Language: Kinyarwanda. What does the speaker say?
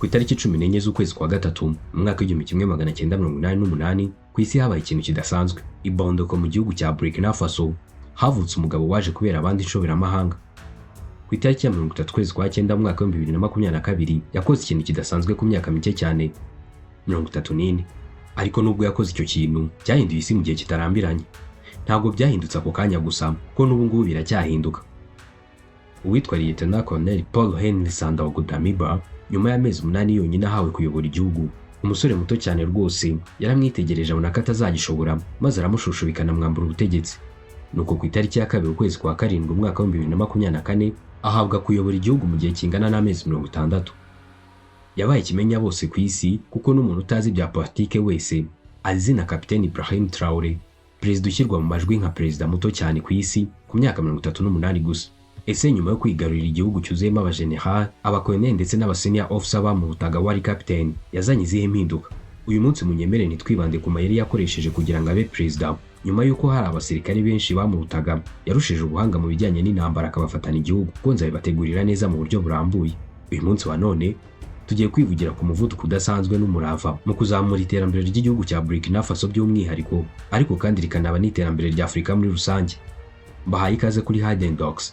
Ku itariki 14 z'ukwezi kwa gatatu mu mwaka w'1988 ku isi habaye ikintu kidasanzwe. I Bamako mu gihugu cya Burkina Faso havutse umugabo waje kubera abandi inshoberamahanga. Ku itariki ya 30 kwezi kwa cyenda mu mwaka wa 2022 yakoze ikintu kidasanzwe ku myaka mike cyane 34. Ariko nubwo yakoze icyo kintu cyahinduye isi mu gihe kitarambiranye. Ntabwo byahindutse ako kanya gusa ko n'ubu ngubu biracyahinduka. Uwitwa Lieutenant Colonel Paul Henry Sandaogo Damiba nyuma y'amezi 8 yonyine ahawe kuyobora igihugu, umusore muto cyane rwose yaramwitegereje abona ko atazagishobora maze aramushushubikana mwambura ubutegetsi. Nuko ku itariki ya 2 ukwezi kwa karindwi umwaka wa 2024 ahabwa kuyobora igihugu mu gihe kingana n'amezi 60. Yabaye kimenya bose ku isi kuko n'umuntu utazi bya politike wese azi na Capitaine Ibrahim Traoré, perezida ushyirwa mu majwi nka perezida muto cyane ku isi ku myaka 38 gusa. Ese nyuma yo kwigarurira igihugu cyuzuyemo abajenerali, abakoloneli ndetse n'abasenior officer bamurutaga wari capitaine yazanye izihe mpinduka? Uyu munsi munyemere nitwibande ku mayeri yakoresheje kugira ngo abe perezida, nyuma yuko hari abasirikare benshi bamurutaga yarushije ubuhanga mu bijyanye n'intambara akabafatana igihugu, konza bibategurira neza mu buryo burambuye. Uyu munsi wa none tugiye kwivugira ku muvuduko udasanzwe n'umurava mu kuzamura iterambere ry'igihugu cya Burkina Faso by'umwihariko, ariko kandi rikanaba n'iterambere rya Afurika muri rusange. Bahaye ikaze kuri Hidden Docs.